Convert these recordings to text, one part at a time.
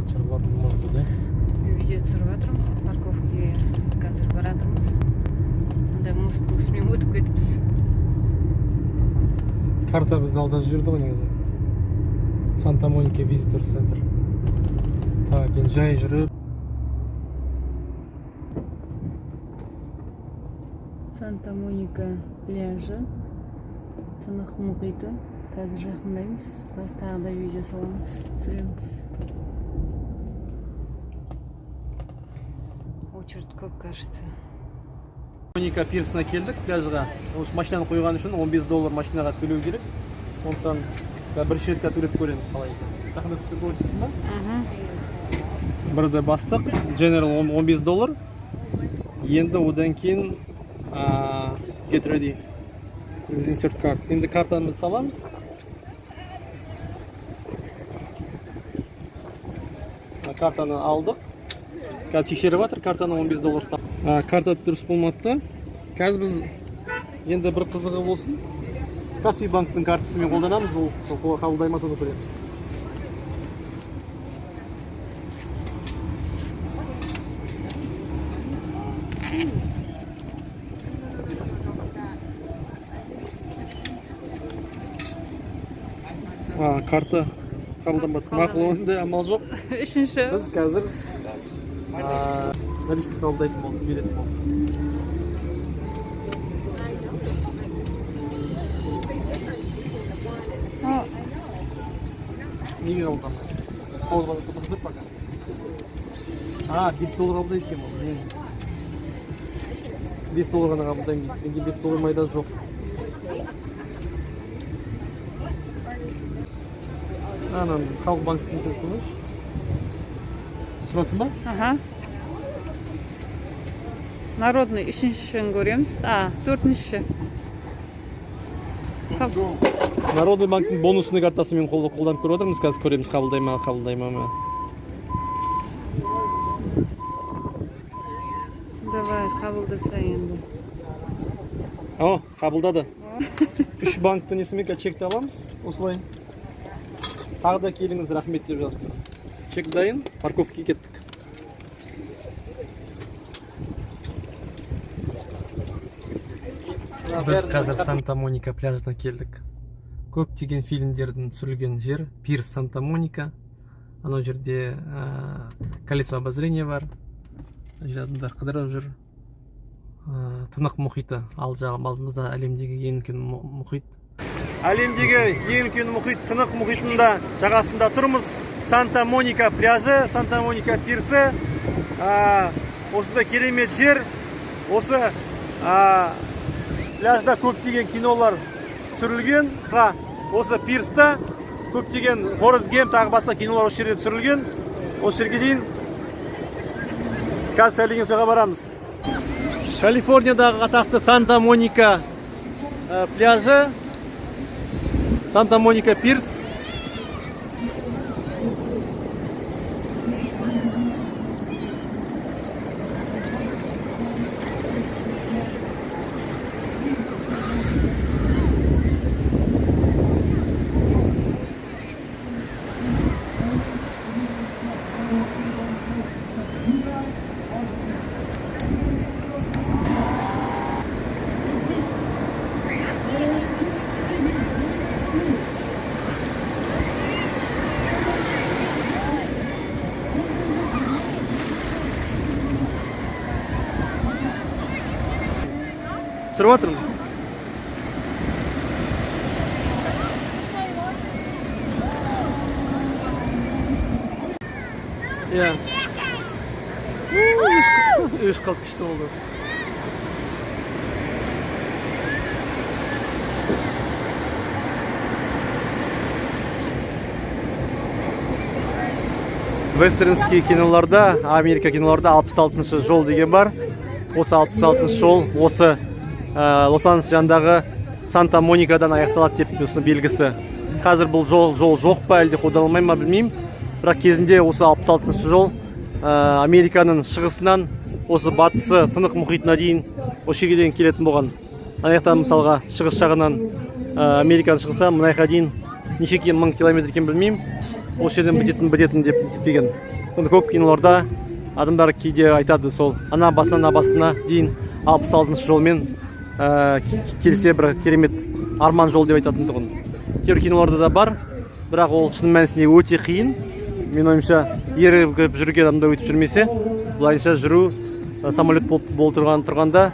шығарып бардым может да? Видео түсіріп жатырмын. Парковкаға қазір баратырмыз. Мындай мосттың үстімен өтіп кетіппіз. Карта бізді алдан жіберді ғой негізі. Санта-Моника Visitor Center. Так, енді жай жүріп. Санта-Моника пляжы. Тынық мұхиты. Қазір жақындаймыз. Біз тағы да видео саламыз, түсіреміз. Очередь көп, кажется. Моника пирсына келдік пляжға. Осы машинаны қойған үшін $15 машинаға төлеу керек. Сондықтан бірінші ретте төлеп көреміз қалай екен. Тақында түсіріп көрсетесің ба? Бірді бастық, General $15. Енді одан кейін get ready. Insert card. Енді картаны саламыз. Картаны алдық. Қазір тексеріп жатыр, картаны $15 стап. Карта дұрыс болмады. Қазір біз енді бір қызығы болсын. Каспий банктың картасымен қолданамыз, ол қабылдай ма соны көреміз. Карта қабылданбады. Мақұл, онда амал жоқ. Үшінші. Біз қазір наличкасын қабылдайтын болдық, беретін болдық. Неге қабылданбайды? Қабылданбайды тұр пока. $5 қабылдайды екен ол. $5 ғана қабылдаймын дейді. Менде $5 майдасы жоқ. Анан халық банктің телефоныш. Шыратсың ба? Народный үшіншісін көреміз. Төртінші. Народный банктың бонусный картасымен қолданып көріп отырмыз. Қазір көреміз қабылдай ма. Давай, қабылдаса енді. Қабылдады. 3 банктың несімен чекті аламыз. Осылай. Тағы да келіңіз, рахмет деп жазып тұр. Чек дайын, парковкаға кеттік. Біз қазір Санта-Моника пляжына келдік. Көптеген фильмдердің түсірілген жер Пирс Санта-Моника. Анау жерде колесо обозрения бар. Жадында қыдырып жүр. Тынық мұхиты. Ал жағым алдымызда әлемдегі ең үлкен мұхит. Әлемдегі ең үлкен мұхит, тынық мұхитында жағасында тұрмыз. Санта-Моника пляжы, Санта-Моника пирсы. Осында керемет жер. Осы пляжда көптеген кинолар түсірілген. Осы пирста көптеген Форест Гэмп тағы басқа кинолар осы жерде түсірілген. Осы жерге дейін қазір сәлеген соға барамыз. Калифорниядағы атақты Санта-Моника пляжы, Санта-Моника пирс. Түсіріп жатырмын. Үш қалып күшті болды. Вестернский киноларда, Америка киноларда 66 жол деген бар. Осы 66 жол, осы Лос-Анджелес жанындағы Санта-Моникадан аяқталады деп белгісі. Қазір бұл жол жоқ па, әлде қолданылмай ма білмеймін. Бірақ кезінде осы 66 жол Американың шығысынан осы батысы тынық мұхитына дейін осы жерге дейін келетін болған. Аяқтан мысалға шығыс жағынан Американың шығысы мына жаққа дейін неше мың километр екен білмеймін. осы жерден бітетін деп есептеген. Сонда көп киноларда адамдар кейде айтады, сол ана басына дейін 66 жолмен келсе бір керемет арман жол деп айтатын тұғын. Кейбір киноларда да бар, бірақ ол шын мәнісінде өте қиын. Мен ойымша, ерігіп жүрген адамда өтіп жүрмесе, бұлайынша жүру, самолет болып тұрғанда,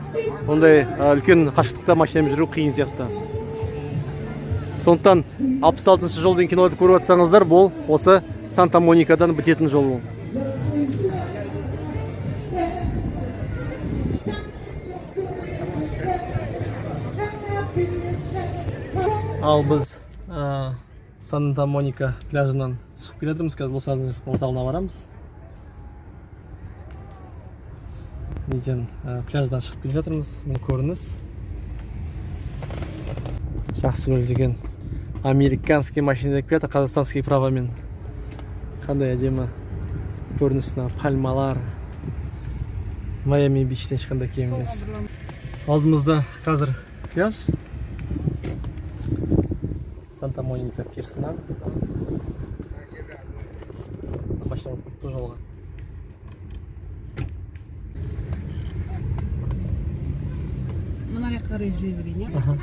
ондай үлкен қашықтықта машинамен жүру қиын сияқты. Сондықтан 66 жол деген киноларды көріп жатсаңыздар, бұл осы Санта-Моникадан бітетін жол бұл. Ал біз Санта-Моника пляжынан шығып келе жатырмыз. Қазір Лос-Анджелестің орталығына барамыз. Неден пляждан шығып келе жатырмыз. Міне көрініс. Жақсы көрілген американский машина деп келеді, қазақстанский правамен. Қандай әдемі көрінісіне пальмалар. Майами бичтен ешқандай кем емес. Алдымызда қазір пляж. Санта-Моника пирсынан. Машина көпті жолға. Мына қарай жүре берейін, иә?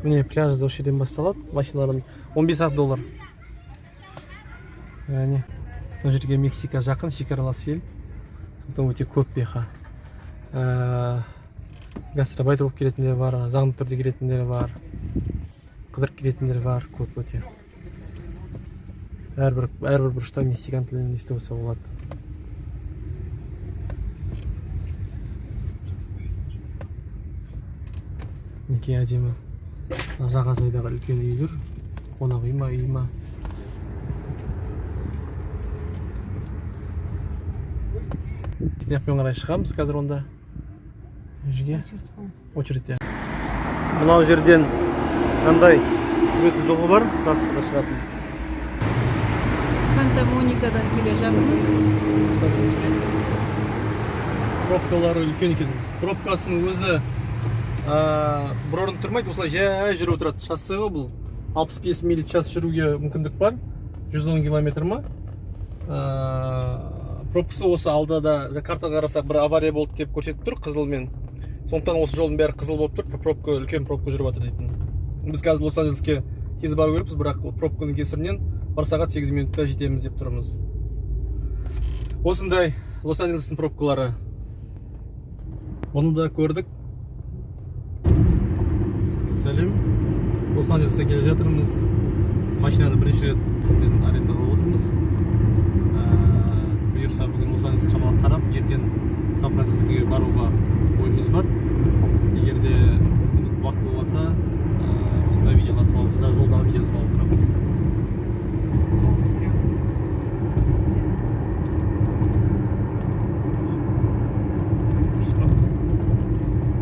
Міне пляжда осы жерден басталады. Машиналарын $15. Яғни, бұл жерге Мексика жақын, шекаралас ел. Сондықтан өте көп беха. Гастробайтер болып келетіндер бар, заңды түрде келетіндер бар, қыдырып келетіндер бар, көп өте. Әрбір бұрышта мексикан тілін естіп болса болады. Неке әдемі. Жағажайдағы үлкен үйлер, қонақ үй ма. Снеппен қарай шығамыз қазір онда. Очередь. Мынау жерден қандай жүретін жолы бар, трассаға шығатын. Санта-Моникадан келе жатырмыз. Пробкалары үлкен екен. Пробкасының өзі бір орын тұрмайды, осылай жай жүріп отырады. Шоссе бұл 65 миль час жүруге мүмкіндік бар. 110 километр ма? Пробкасы осы алда да картаға қарасақ бір авария болды деп көрсетіп тұр қызылмен. Сондықтан осы жолдың бәрі қызыл болып тұр, үлкен пробка жүріп жатыр дейтін. Біз қазір Лос-Анджелеске тез бару керекпіз, бірақ пробканың кесірінен 1 сағат 8 минутта жетеміз деп тұрмыз. Осындай Лос-Анджелестің пробкалары. Оны да көрдік. Сәлем. Лос-Анджелеске келе жатырмыз. Машинаны бірінші рет арендаға отырмыз. Бұйырса бүгін Лос-Анджелесті шамалап қарап, ертең Сан-Францискоға баруға ойымыз бар. Егер де уақыт болғанса, осындай видеолар салып, жолдағы видео салып тұрамыз.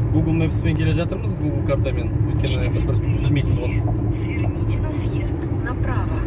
Google Maps'пен келе жатырмыз, Google картамен. Өйткені білмейтін болған. Сверните на съезд направо.